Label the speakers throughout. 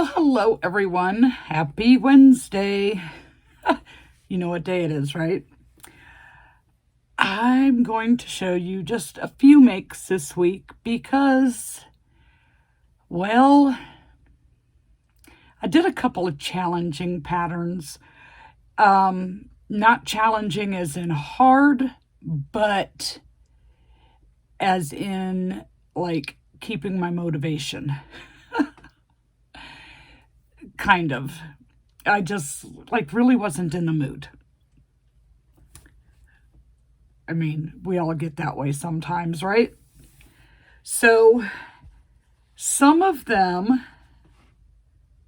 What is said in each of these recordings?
Speaker 1: Well, hello everyone. Happy Wednesday. You know what day it is, right? I'm going to show you just a few makes this week because, well, I did a couple of challenging patterns. Not challenging as in hard, but as in like keeping my motivation. Kind of. I just really wasn't in the mood. I mean, we all get that way sometimes, right? So some of them,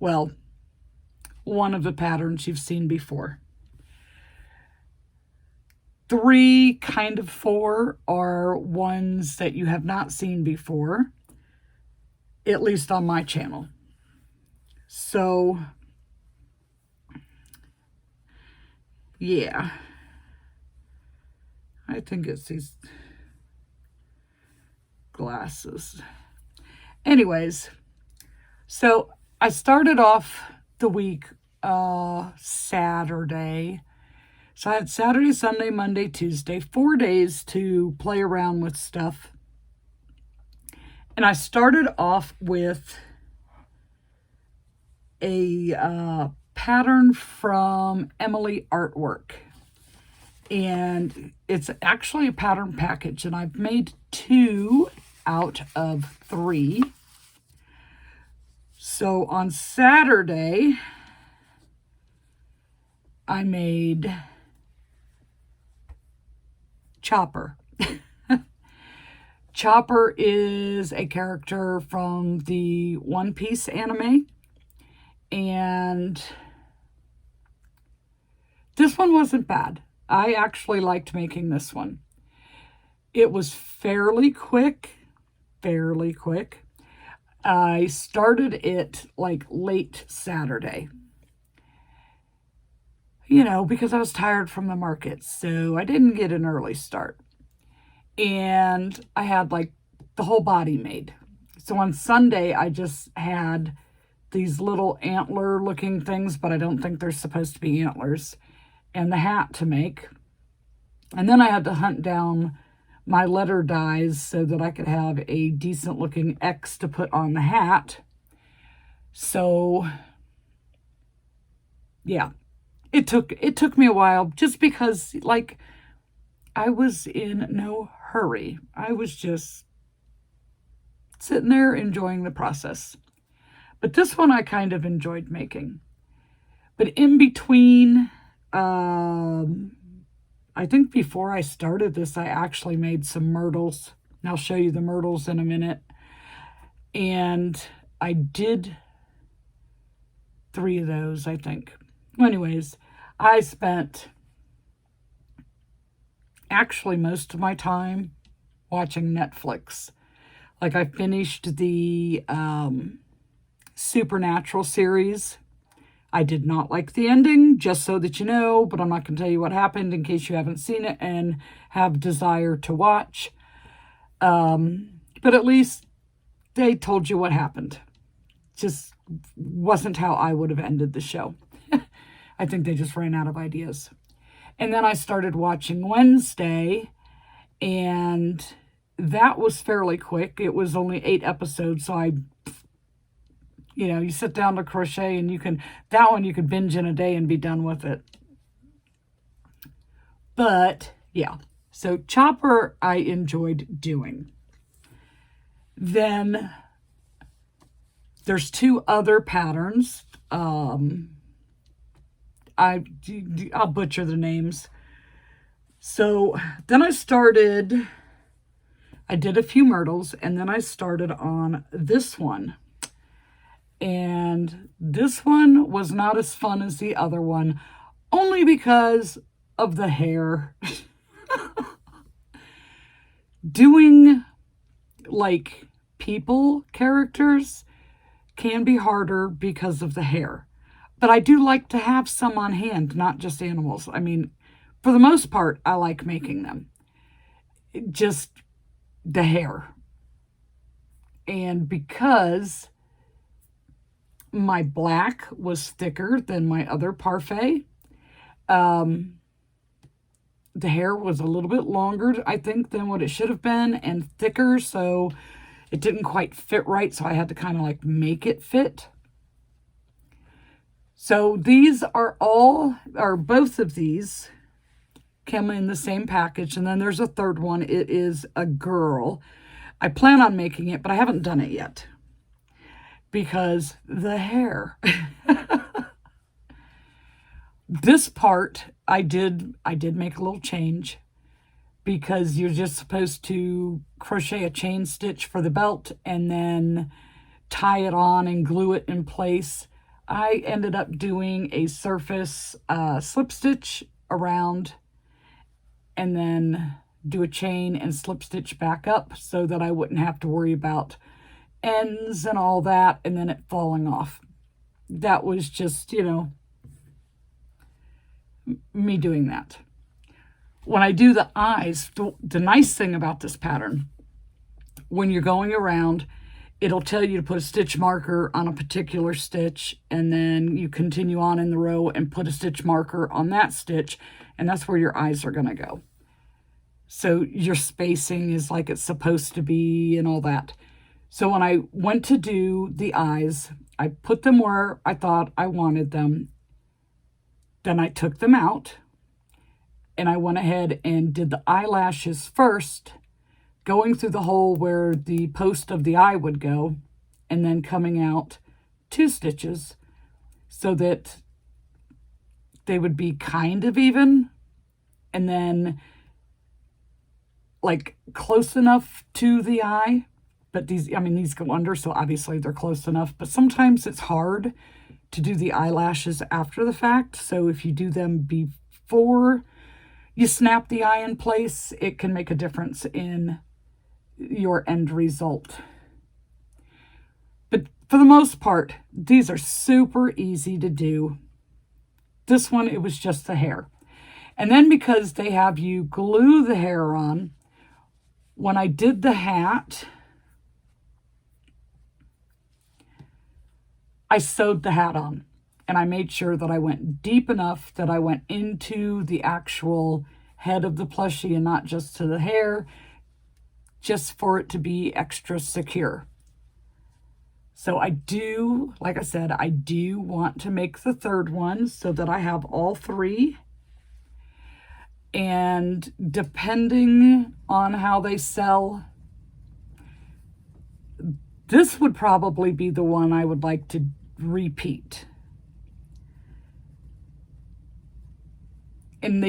Speaker 1: well, one of the patterns you've seen before. 3, kind of 4, are ones that you have not seen before, at least on my channel. So, yeah. I think it's these glasses. Anyways, so I started off the week Saturday. So I had Saturday, Sunday, Monday, Tuesday, 4 days to play around with stuff. And I started off with a pattern from Emily Artwork. And it's actually a pattern package, and I've made 2 out of 3. So on Saturday, I made Chopper. Chopper is a character from the One Piece anime, and this one wasn't bad. I actually liked making this one. It was fairly quick. I started it like late Saturday, because I was tired from the market, so I didn't get an early start. And I had like the whole body made. So on Sunday, I just had these little antler looking things, but I don't think they're supposed to be antlers, and the hat to make. And then I had to hunt down my letter dies so that I could have a decent looking X to put on the hat. So yeah, it took me a while, just because I was in no hurry. I was just sitting there enjoying the process. But this one I kind of enjoyed making. But in between, I think before I started this, I actually made some myrtles. And I'll show you the myrtles in a minute. And I did 3 of those, I think. Anyways, I spent actually most of my time watching Netflix. I finished the Supernatural series. I did not like the ending, just so that you know, but I'm not going to tell you what happened in case you haven't seen it and have desire to watch. But at least they told you what happened. Just wasn't how I would have ended the show. I think they just ran out of ideas. And then I started watching Wednesday, and that was fairly quick. It was only 8 episodes, so you sit down to crochet, and you can binge in a day and be done with it. But yeah, so Chopper I enjoyed doing. Then there's 2 other patterns. I'll butcher the names. So then I did a few myrtles, and then I started on this one. And this one was not as fun as the other one, only because of the hair. Doing people characters can be harder because of the hair. But I do like to have some on hand, not just animals. I mean, for the most part, I like making them. Just the hair. And because my black was thicker than my other parfait. The hair was a little bit longer, I think, than what it should have been, and thicker, so it didn't quite fit right, so I had to kind of like make it fit. So these are both of these come in the same package, and then there's a third one. It is a girl. I plan on making it, but I haven't done it yet because the hair. This part I did make a little change, because you're just supposed to crochet a chain stitch for the belt and then tie it on and glue it in place. I ended up doing a surface slip stitch around and then do a chain and slip stitch back up so that I wouldn't have to worry about ends and all that and then it falling off. That was just, me doing that. When I do the eyes, the nice thing about this pattern, when you're going around, it'll tell you to put a stitch marker on a particular stitch, and then you continue on in the row and put a stitch marker on that stitch, and that's where your eyes are going to go. So your spacing is like it's supposed to be and all that. So when I went to do the eyes, I put them where I thought I wanted them. Then I took them out, and I went ahead and did the eyelashes first, going through the hole where the post of the eye would go, and then coming out 2 stitches so that they would be kind of even, and then like close enough to the eye. But these go under, so obviously they're close enough, but sometimes it's hard to do the eyelashes after the fact. So if you do them before you snap the eye in place, it can make a difference in your end result. But for the most part, these are super easy to do. This one, it was just the hair. And then because they have you glue the hair on, when I did the hat, I sewed the hat on, and I made sure that I went deep enough that I went into the actual head of the plushie and not just to the hair, just for it to be extra secure. So I do, like I said, I do want to make the third one so that I have all 3. And depending on how they sell, this would probably be the one I would like to repeat. And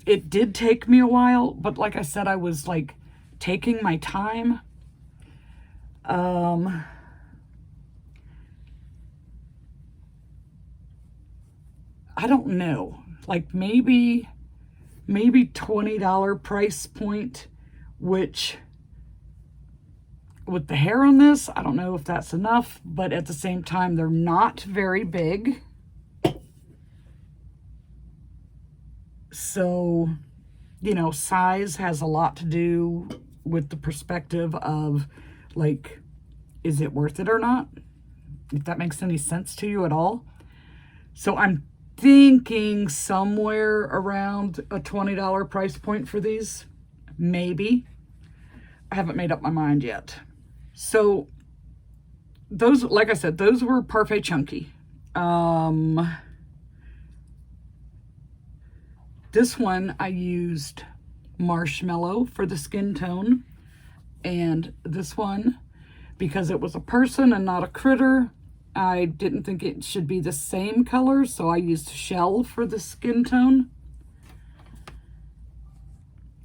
Speaker 1: it did take me a while, but like I said, I was like taking my time. I don't know, like maybe $20 price point, which with the hair on this, I don't know if that's enough, but at the same time, they're not very big. So, size has a lot to do with the perspective of, like, is it worth it or not? If that makes any sense to you at all. So I'm thinking somewhere around a $20 price point for these. Maybe. I haven't made up my mind yet. So those, like I said, those were Parfait Chunky. This one I used Marshmallow for the skin tone, and this one, because it was a person and not a critter, I didn't think it should be the same color, so I used Shell for the skin tone.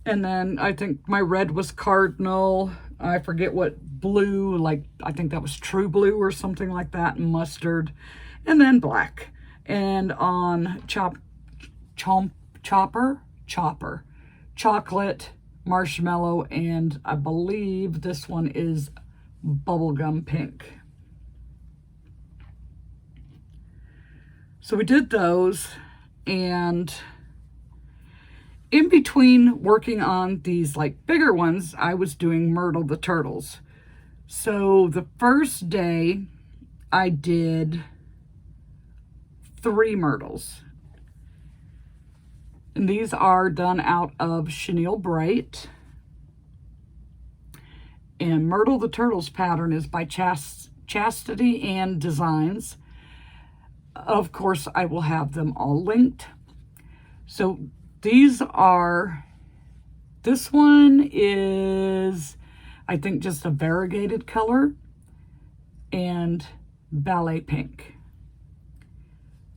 Speaker 1: And then I think my red was Cardinal. I forget what blue, like I think that was True Blue or something like that, and mustard. And then black. And on Chopper, chocolate, marshmallow, and I believe this one is bubblegum pink. So we did those, and in between working on these like bigger ones, I was doing Myrtle the Turtles. So the first day I did 3 myrtles. And these are done out of chenille bright. And Myrtle the Turtles pattern is by Chastity and Designs. Of course, I will have them all linked. So these are, this one is, I think, just a variegated color and ballet pink.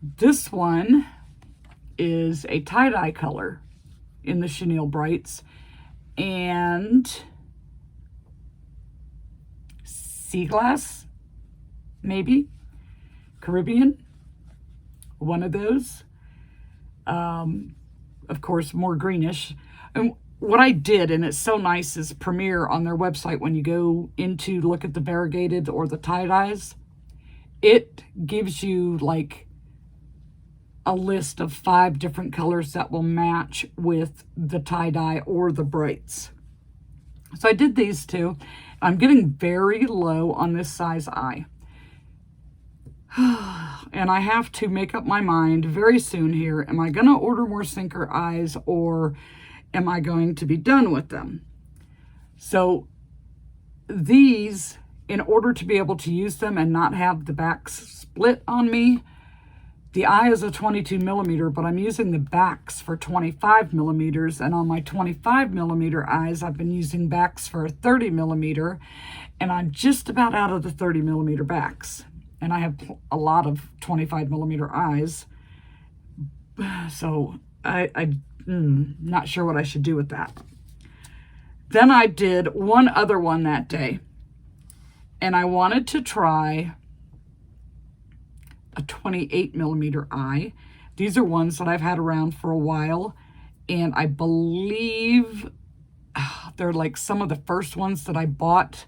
Speaker 1: This one is a tie-dye color in the chenille brights and sea glass, maybe Caribbean, one of those. Of course, more greenish. And what I did, and it's so nice, is Premiere on their website, when you go into look at the variegated or the tie-dyes, it gives you like a list of 5 different colors that will match with the tie-dye or the brights. So I did these 2. I'm getting very low on this size eye. And I have to make up my mind very soon here. Am I going to order more sinker eyes, or am I going to be done with them? So these, in order to be able to use them and not have the backs split on me, the eye is a 22 millimeter, but I'm using the backs for 25 millimeters. And on my 25 millimeter eyes, I've been using backs for 30 millimeter, and I'm just about out of the 30 millimeter backs. And I have a lot of 25 millimeter eyes. So I'm not sure what I should do with that. Then I did one other one that day, and I wanted to try a 28 millimeter eye. These are ones that I've had around for a while, and I believe they're like some of the first ones that I bought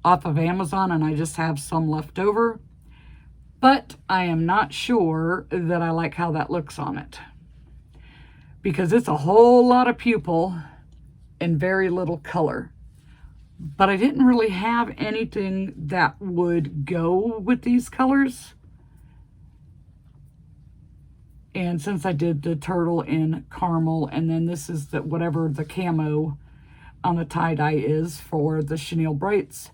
Speaker 1: off of Amazon, and I just have some left over. But I am not sure that I like how that looks on it, because it's a whole lot of pupil and very little color. But I didn't really have anything that would go with these colors. And since I did the turtle in caramel, and then this is the whatever the camo on the tie-dye is for the chenille brights,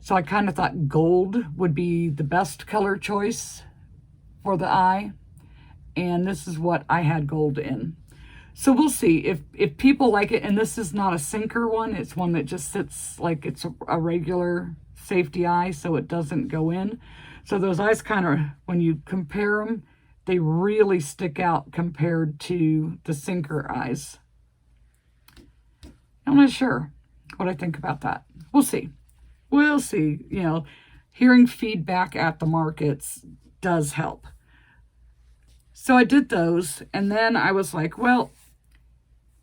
Speaker 1: so I kind of thought gold would be the best color choice for the eye. And this is what I had gold in. So we'll see if people like it. And this is not a sinker one. It's one that just sits like it's a regular safety eye, so it doesn't go in. So those eyes kind of, when you compare them, they really stick out compared to the sinker eyes. I'm not sure what I think about that. We'll see. We'll see. You know, hearing feedback at the markets does help. So I did those, and then I was like, well,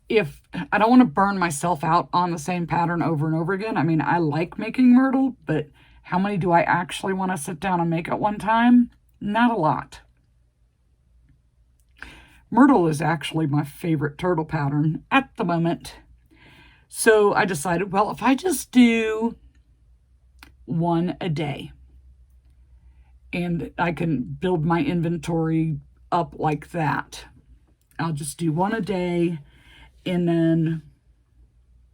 Speaker 1: if I don't want to burn myself out on the same pattern over and over again. I mean, I like making myrtle, but how many do I actually want to sit down and make at one time? Not a lot. Myrtle is actually my favorite turtle pattern at the moment. So I decided, well, if I just do one a day, and I can build my inventory up like that, I'll just do one a day and then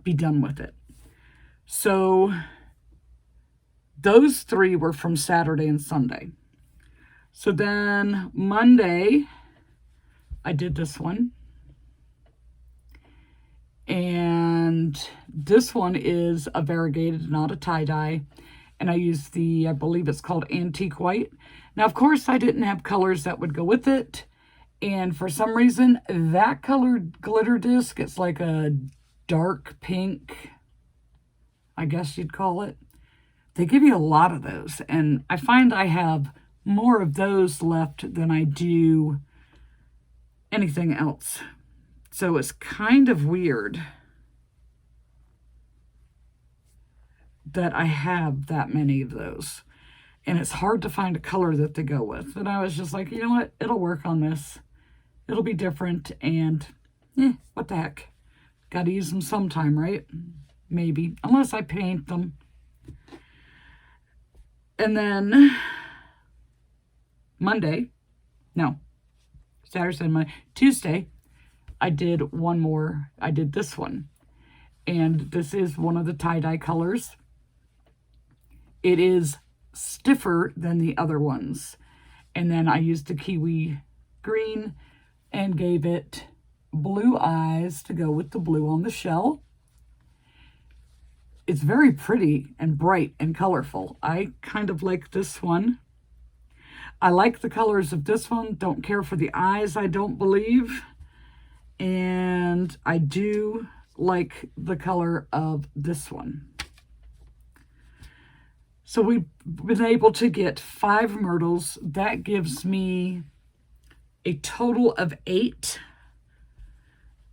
Speaker 1: be done with it. So those 3 were from Saturday and Sunday. So then Monday, I did this one. And this one is a variegated, not a tie-dye. And I used the, I believe it's called Antique White. Now, of course, I didn't have colors that would go with it. And for some reason, that colored glitter disc, it's like a dark pink, I guess you'd call it. They give you a lot of those. And I find I have more of those left than I do anything else. So it's kind of weird that I have that many of those. And it's hard to find a color that they go with. And I was just like, you know what? It'll work on this. It'll be different. And what the heck? Got to use them sometime, right? Maybe. Unless I paint them. And then Monday, no, Saturday, Sunday, Tuesday, I did one more. I did this one. And this is one of the tie-dye colors. It is stiffer than the other ones. And then I used the kiwi green and gave it blue eyes to go with the blue on the shell. It's very pretty and bright and colorful. I kind of like this one. I like the colors of this one. Don't care for the eyes, I don't believe. And I do like the color of this one. So we've been able to get 5 myrtles. That gives me a total of 8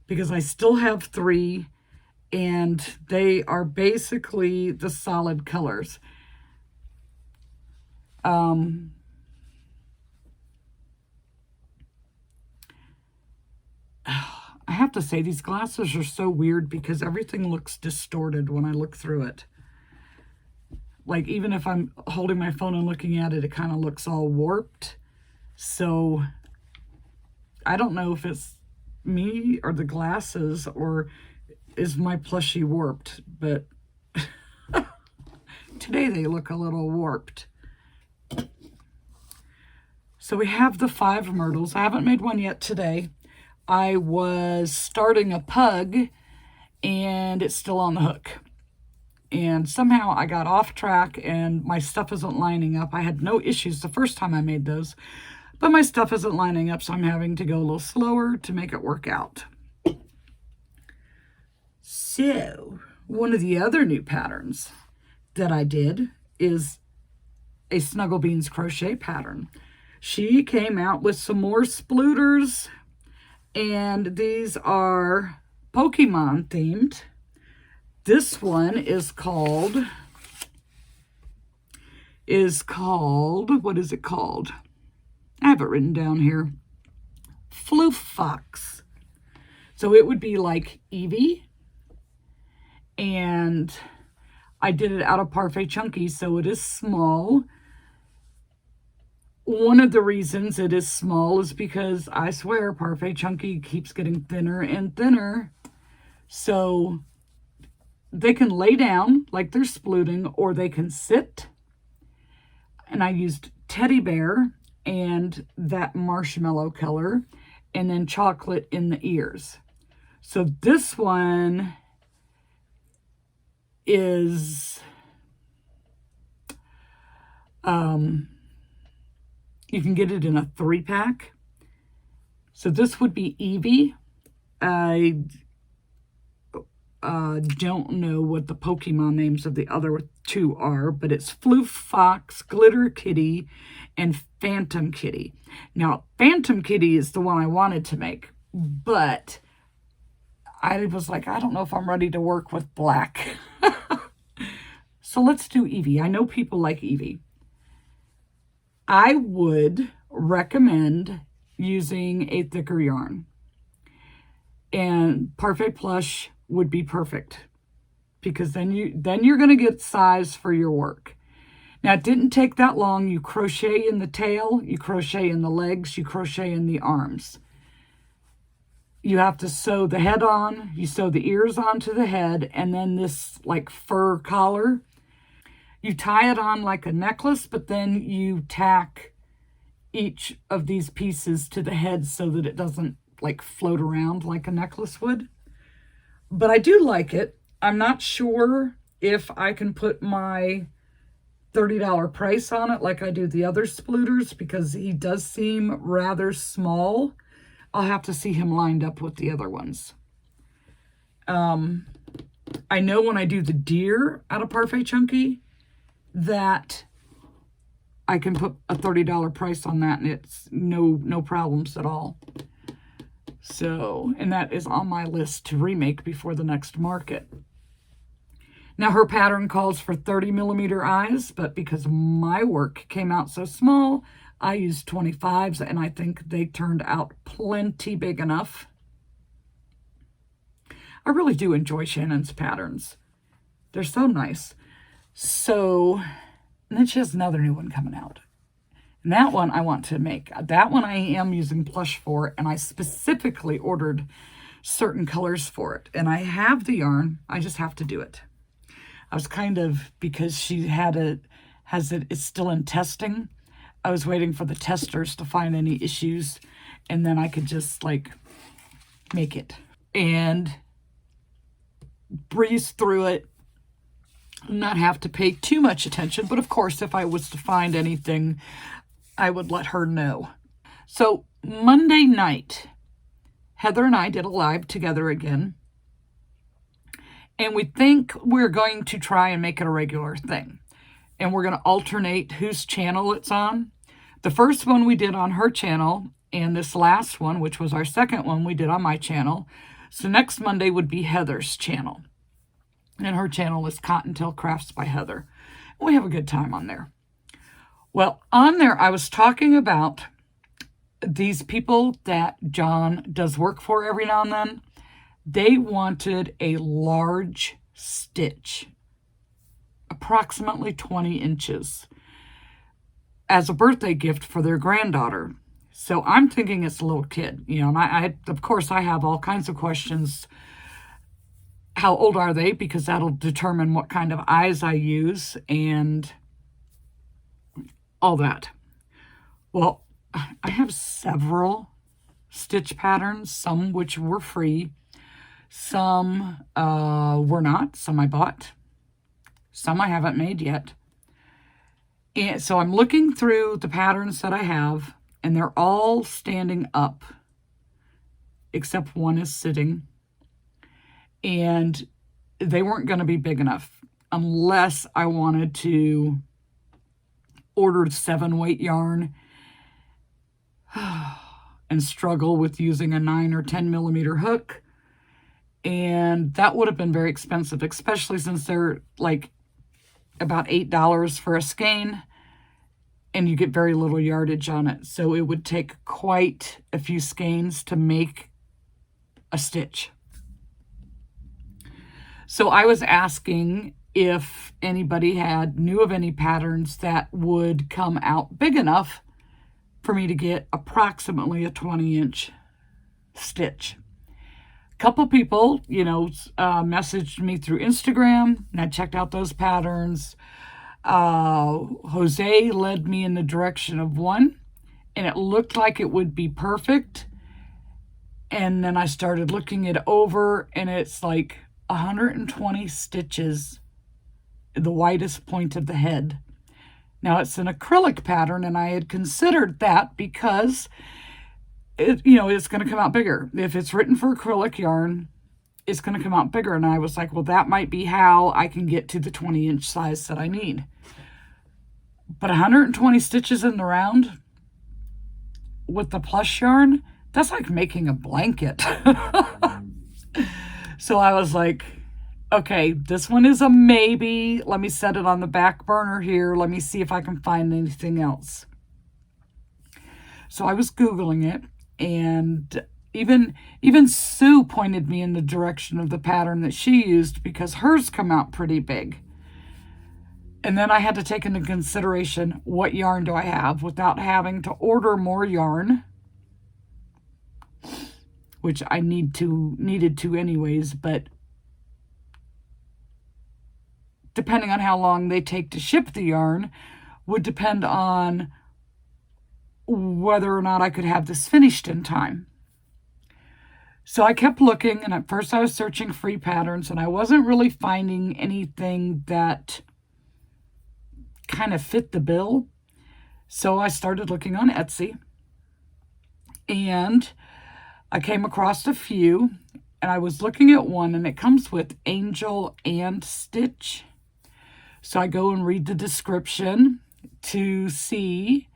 Speaker 1: because I still have 3 and they are basically the solid colors. I have to say these glasses are so weird because everything looks distorted when I look through it. Like, even if I'm holding my phone and looking at it, it kind of looks all warped. So I don't know if it's me or the glasses or is my plushie warped, but today they look a little warped. So we have the 5 myrtles. I haven't made one yet today. I was starting a pug and it's still on the hook. And somehow I got off track and my stuff isn't lining up. I had no issues the first time I made those, but my stuff isn't lining up, so I'm having to go a little slower to make it work out. So one of the other new patterns that I did is a Snuggle Beans crochet pattern. She came out with some more splooters, and these are Pokemon themed. This one is called, what is it called? I have it written down here. Floof Fox. So it would be like Eevee. And I did it out of Parfait Chunky, so it is small. One of the reasons it is small is because I swear Parfait Chunky keeps getting thinner and thinner. So they can lay down like they're splooting, or they can sit. And I used teddy bear and that marshmallow color, and then chocolate in the ears. So this one is, you can get it in a 3-pack. So this would be Eevee. I don't know what the Pokemon names of the other 2 are, but it's Floof Fox, Glitter Kitty, and Phantom Kitty. Now, Phantom Kitty is the one I wanted to make, but I was like, I don't know if I'm ready to work with black. So let's do Eevee. I know people like Eevee. I would recommend using a thicker yarn, and Parfait Plush would be perfect because then you're going to get size for your work. Now, it didn't take that long. You crochet in the tail, you crochet in the legs, you crochet in the arms. You have to sew the head on, you sew the ears onto the head, and then this like fur collar. You tie it on like a necklace, but then you tack each of these pieces to the head so that it doesn't like float around like a necklace would. But I do like it. I'm not sure if I can put my $30 price on it like I do the other splooters because he does seem rather small. I'll have to see him lined up with the other ones. I know when I do the deer out of Parfait Chunky that I can put a $30 price on that and it's no problems at all. So, and that is on my list to remake before the next market. Now, her pattern calls for 30mm eyes, but because my work came out so small, I used 25s, and I think they turned out plenty big enough. I really do enjoy Shannon's patterns. They're so nice. So, and then she has another new one coming out. And that one I want to make. That one I am using plush for, and I specifically ordered certain colors for it. And I have the yarn, I just have to do it. I was kind of, because she it's still in testing. I was waiting for the testers to find any issues, and then I could just like make it and breeze through it, not have to pay too much attention. But of course, if I was to find anything, I would let her know. So Monday night, Heather and I did a live together again. And we think we're going to try and make it a regular thing. And we're going to alternate whose channel it's on. The first one we did on her channel, and this last one, which was our second one, we did on my channel. So next Monday would be Heather's channel. And her channel is Cottontail Crafts by Heather. We have a good time on there. Well, on there, I was talking about these people that John does work for every now and then. They wanted a large stitch, approximately 20 inches, as a birthday gift for their granddaughter. So I'm thinking it's a little kid, you know, and I of course, I have all kinds of questions. How old are they? Because that'll determine what kind of eyes I use and all that. Well, I have several stitch patterns, some which were free, some were not, some I bought, some I haven't made yet. And so I'm looking through the patterns that I have, and they're all standing up, except one is sitting. And they weren't going to be big enough unless I wanted to order 7-weight yarn and struggle with using a 9 or 10 millimeter hook. And that would have been very expensive, especially since they're like about $8 for a skein, and you get very little yardage on it. So it would take quite a few skeins to make a stitch. So I was asking if anybody knew of any patterns that would come out big enough for me to get approximately a 20-inch stitch. A couple people, you know, messaged me through Instagram, and I checked out those patterns. Jose led me in the direction of one, and it looked like it would be perfect. And then I started looking it over, and it's like 120 stitches, the widest point of the head. Now it's an acrylic pattern, and I had considered that because it's going to come out bigger. If it's written for acrylic yarn, it's going to come out bigger. And I was like, well, that might be how I can get to the 20-inch size that I need. But 120 stitches in the round with the plush yarn, that's like making a blanket. So I was like, okay, this one is a maybe. Let me set it on the back burner here. Let me see if I can find anything else. So I was Googling it, and even Sue pointed me in the direction of the pattern that she used because hers come out pretty big. And then I had to take into consideration, what yarn do I have without having to order more yarn, which I needed to anyways, but depending on how long they take to ship the yarn would depend on whether or not I could have this finished in time. So I kept looking, and at first I was searching free patterns, and I wasn't really finding anything that kind of fit the bill. So I started looking on Etsy, and I came across a few, and I was looking at one, and it comes with angel and stitch. So I go and read the description to see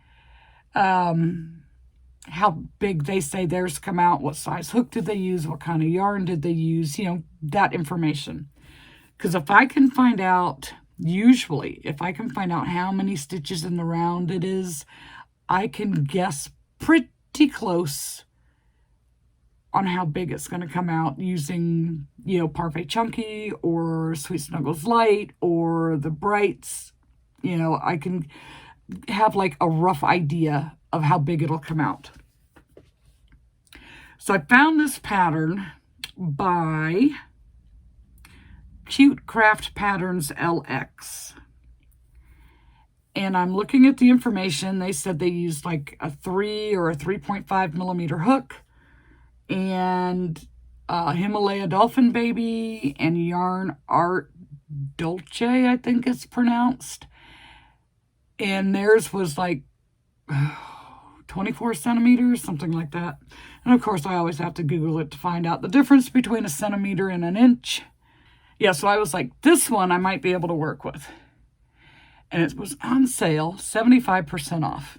Speaker 1: how big they say theirs come out, what size hook did they use, what kind of yarn did they use, that information. Because if I can find out, usually, if I can find out how many stitches in the round it is, I can guess pretty close on how big it's going to come out using, Parfait Chunky or Sweet Snuggles Light or the Brights. have like a rough idea of how big it'll come out. So I found this pattern by Cute Craft Patterns LX. And I'm looking at the information. They said they used like a 3 or a 3.5 millimeter hook and Himalaya Dolphin Baby and Yarn Art Dolce, I think it's pronounced. And theirs was like 24 centimeters, something like that. And of course, I always have to Google it to find out the difference between a centimeter and an inch. Yeah, so I was like, this one I might be able to work with. And it was on sale, 75% off.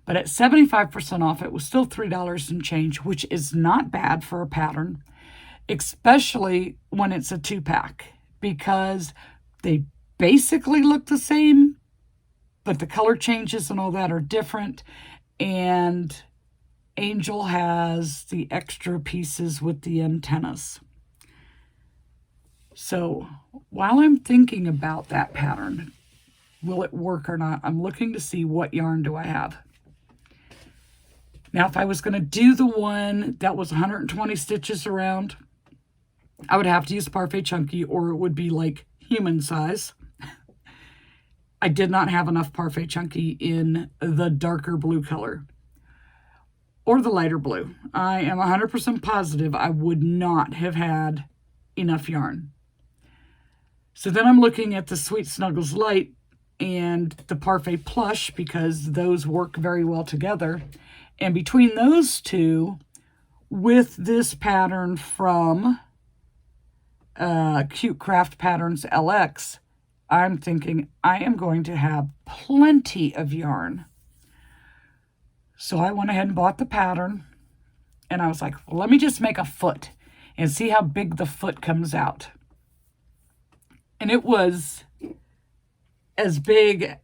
Speaker 1: But at 75% off, it was still $3 and change, which is not bad for a pattern, especially when it's a 2-pack, because they basically look the same, but the color changes and all that are different. And Angel has the extra pieces with the antennas. So while I'm thinking about that pattern, will it work or not, I'm looking to see what yarn do I have. Now, if I was going to do the one that was 120 stitches around, I would have to use Parfait Chunky, or it would be like human size. I did not have enough Parfait Chunky in the darker blue color or the lighter blue. I am 100% positive I would not have had enough yarn. So then I'm looking at the Sweet Snuggles Light and the Parfait Plush, because those work very well together. And between those two, with this pattern from Cute Craft Patterns LX, I'm thinking I am going to have plenty of yarn. So I went ahead and bought the pattern, and I was like, well, let me just make a foot and see how big the foot comes out. And it was as big,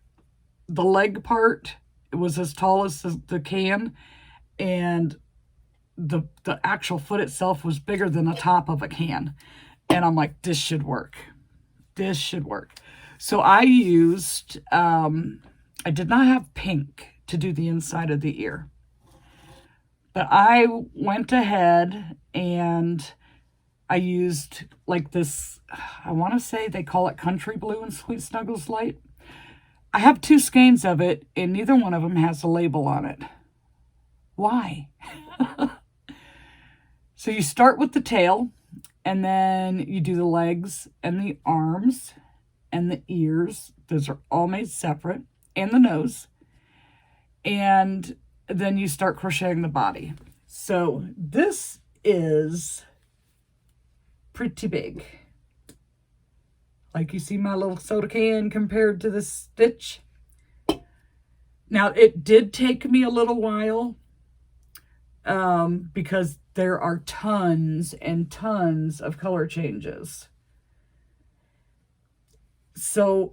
Speaker 1: the leg part, it was as tall as the can, and the actual foot itself was bigger than the top of a can. And I'm like, this should work. This should work. So I used, I did not have pink to do the inside of the ear, but I went ahead and I used like this, I want to say they call it Country Blue in Sweet Snuggles Light. I have 2 skeins of it, and neither one of them has a label on it. Why? So you start with the tail, and then you do the legs and the arms and the ears. Those are all made separate, and the nose. And then you start crocheting the body. So this is pretty big. Like you see my little soda can compared to this stitch. Now it did take me a little while because there are tons and tons of color changes. So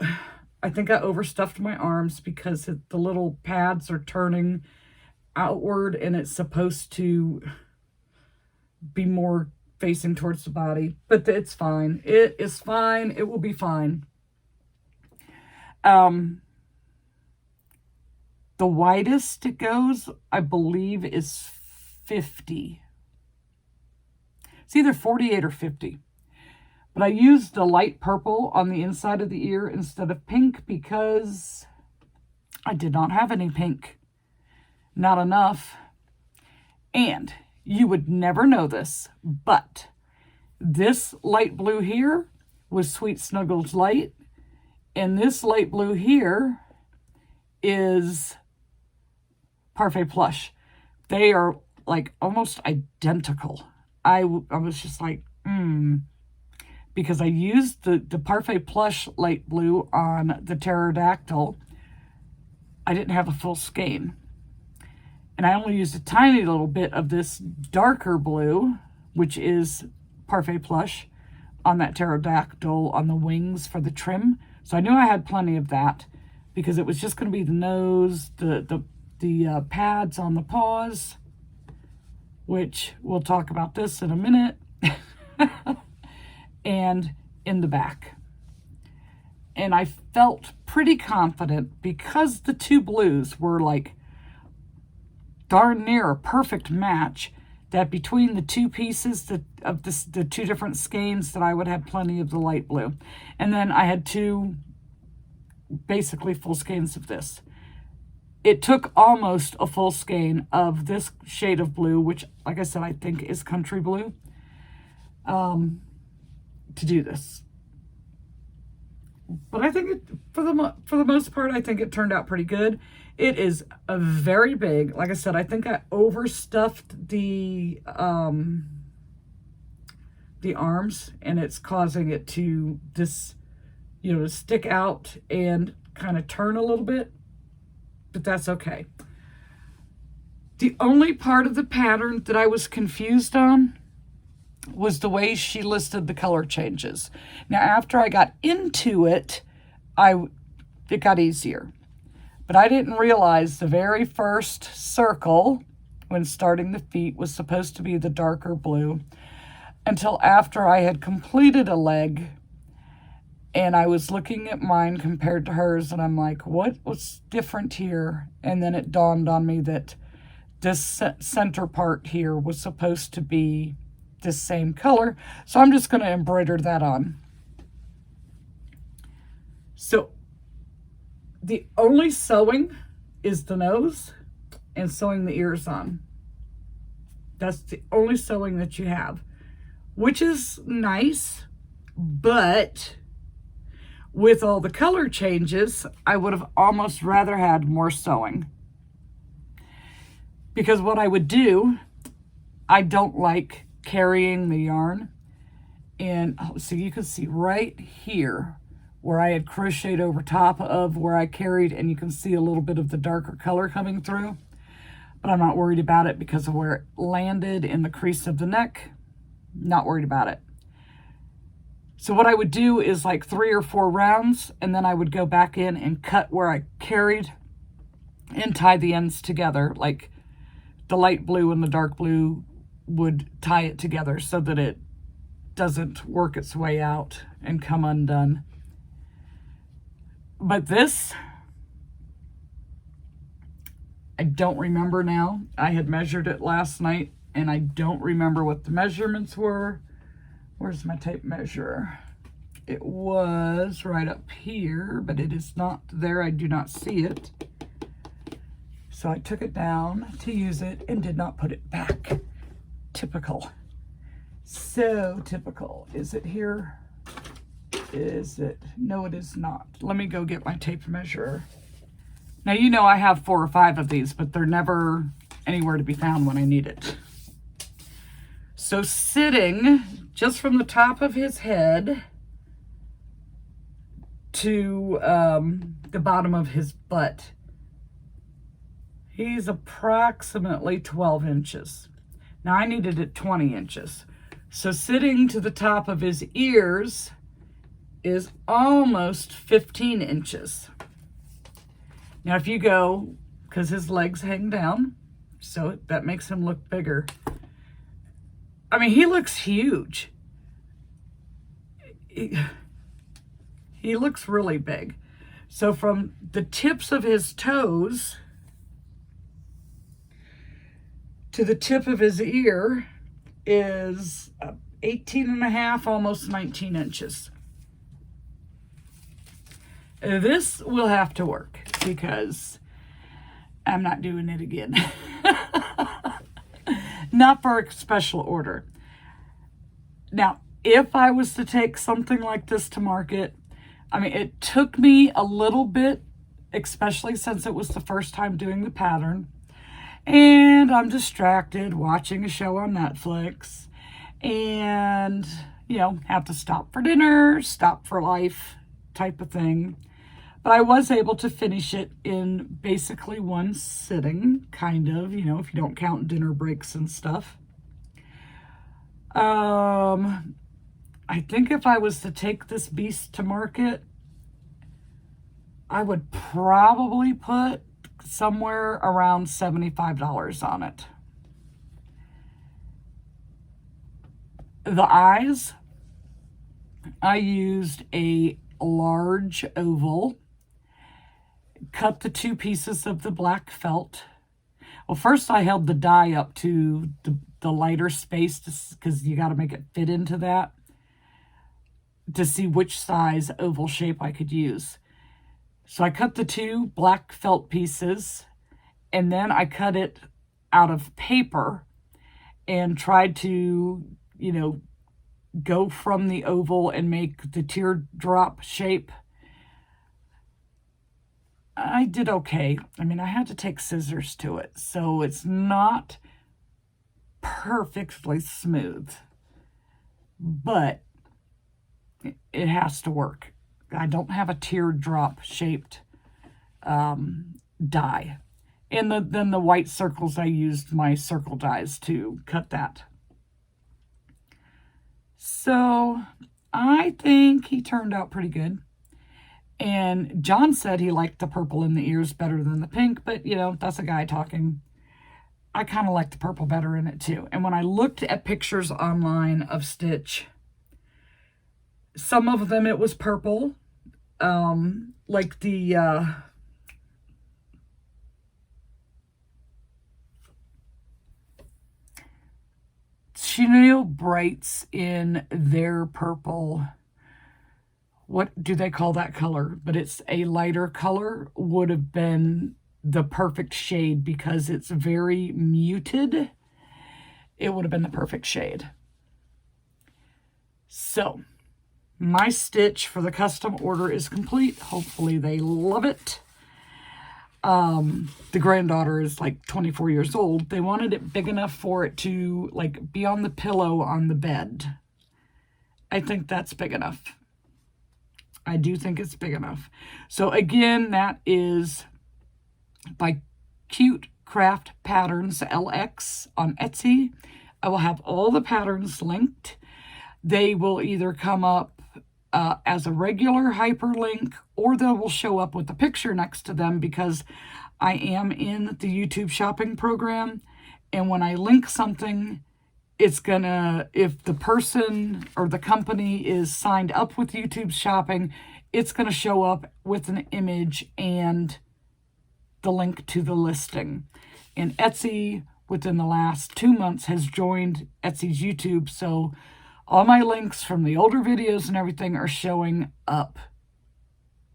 Speaker 1: I think I overstuffed my arms because the little pads are turning outward, and it's supposed to be more facing towards the body, but it's fine. It is fine. It will be fine. The widest it goes, I believe, is 50. It's either 48 or 50. But I used the light purple on the inside of the ear instead of pink because I did not have any pink. Not enough. And you would never know this, but this light blue here was Sweet Snuggles Light, and this light blue here is Parfait Plush. They are like almost identical. I was just like, because I used the Parfait Plush light blue on the pterodactyl. I didn't have a full skein. And I only used a tiny little bit of this darker blue, which is Parfait Plush, on that pterodactyl on the wings for the trim. So I knew I had plenty of that because it was just going to be the nose, the pads on the paws, which we'll talk about this in a minute, and in the back. And I felt pretty confident because the two blues were like darn near a perfect match, that between the two pieces of the two different skeins that I would have plenty of the light blue. And then I had two basically full skeins of this. It took almost a full skein of this shade of blue, which, like I said, I think is country blue, to do this. But I think for the most part, I think it turned out pretty good. It is a very big, like I said, I think I overstuffed the arms, and it's causing it to to stick out and kind of turn a little bit, but that's okay. The only part of the pattern that I was confused on was the way she listed the color changes. Now, after I got into it, it got easier. But I didn't realize the very first circle when starting the feet was supposed to be the darker blue until after I had completed a leg and I was looking at mine compared to hers, and I'm like, what was different here? And then it dawned on me that this center part here was supposed to be this same color. So I'm just going to embroider that on. So the only sewing is the nose and sewing the ears on. That's the only sewing that you have, which is nice, but with all the color changes, I would have almost rather had more sewing. Because what I would do, I don't like carrying the yarn. And so you can see right here where I had crocheted over top of where I carried, and you can see a little bit of the darker color coming through. But I'm not worried about it because of where it landed in the crease of the neck. Not worried about it. So what I would do is like 3 or 4 rounds, and then I would go back in and cut where I carried and tie the ends together. Like the light blue and the dark blue would tie it together so that it doesn't work its way out and come undone. But this, I don't remember now. I had measured it last night, and I don't remember what the measurements were. Where's my tape measure? It was right up here, but it is not there. I do not see it. So I took it down to use it and did not put it back. Typical. So typical. Is it here? Is it? No, it is not. Let me go get my tape measure. Now, you know I have 4 or 5 of these, but they're never anywhere to be found when I need it. So sitting just from the top of his head to the bottom of his butt, he's approximately 12 inches. Now I needed it 20 inches. So sitting to the top of his ears is almost 15 inches. Now if you go, because his legs hang down, so that makes him look bigger. I mean, he looks huge. He looks really big. So from the tips of his toes to the tip of his ear is 18 and a half, almost 19 inches. This will have to work because I'm not doing it again. Not for a special order. Now, if I was to take something like this to market, I mean, it took me a little bit, especially since it was the first time doing the pattern. And I'm distracted watching a show on Netflix. And, you know, have to stop for dinner, stop for life type of thing. But I was able to finish it in basically one sitting, kind of, you know, if you don't count dinner breaks and stuff. I think if I was to take this beast to market, I would probably put somewhere around $75 on it. The eyes, I used a large oval, cut the 2 pieces of the black felt. Well, first I held the die up to the lighter space because you got to make it fit into that to see which size oval shape I could use. So I cut the 2 black felt pieces, and then I cut it out of paper and tried to, go from the oval and make the teardrop shape. I did okay. I mean, I had to take scissors to it, so it's not perfectly smooth, but it has to work. I don't have a teardrop shaped die. And then the white circles, I used my circle dies to cut that. So I think he turned out pretty good. And John said he liked the purple in the ears better than the pink, but that's a guy talking. I kind of like the purple better in it too. And when I looked at pictures online of Stitch, some of them it was purple, like the Chenille Brights in their purple, what do they call that color? But it's a lighter color, would have been the perfect shade because it's very muted. It would have been the perfect shade. So my stitch for the custom order is complete. Hopefully they love it. The granddaughter is like 24 years old. They wanted it big enough for it to be on the pillow on the bed. I think that's big enough. I do think it's big enough. So again, that is by Cute Craft Patterns LX on Etsy. I will have all the patterns linked. They will either come up as a regular hyperlink, or they will show up with a picture next to them because I am in the YouTube shopping program. And when I link something, it's gonna, if the person or the company is signed up with YouTube shopping, it's gonna show up with an image and the link to the listing. And Etsy, within the last 2 months, has joined Etsy's YouTube, so all my links from the older videos and everything are showing up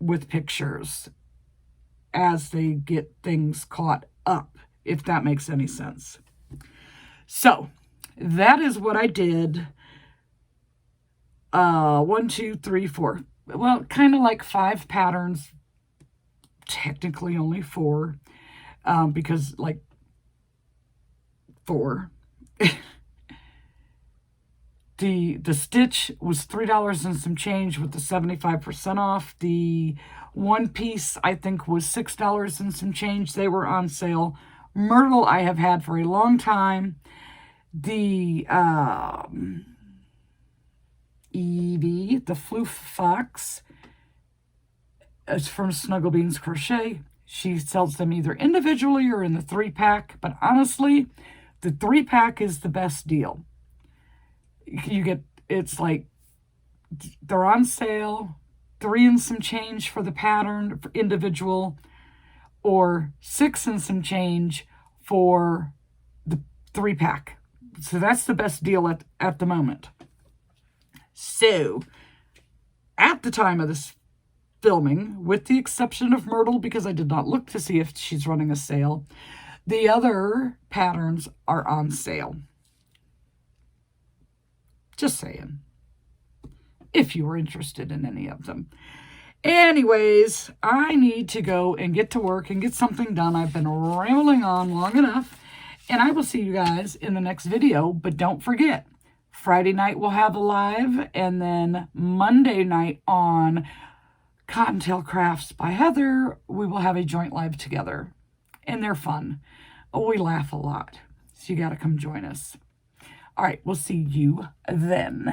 Speaker 1: with pictures as they get things caught up, if that makes any sense. So that is what I did. 1, 2, 3, 4. Well, kind of like 5 patterns. Technically only 4, because 4. The stitch was $3 and some change with the 75% off. The one piece, I think, was $6 and some change. They were on sale. Myrtle I have had for a long time. The Evie, the Floof Fox, is from Snuggle Beans Crochet. She sells them either individually or in the 3-pack. But honestly, the 3-pack is the best deal. You get, it's they're on sale, 3 and some change for the pattern for individual, or 6 and some change for the 3-pack. So that's the best deal at the moment. So at the time of this filming, with the exception of Myrtle, because I did not look to see if she's running a sale, the other patterns are on sale. Just saying, if you were interested in any of them. Anyways, I need to go and get to work and get something done. I've been rambling on long enough, and I will see you guys in the next video. But don't forget, Friday night we'll have a live, and then Monday night on Cottontail Crafts by Heather, we will have a joint live together. And they're fun. Oh, we laugh a lot. So you got to come join us. All right, we'll see you then.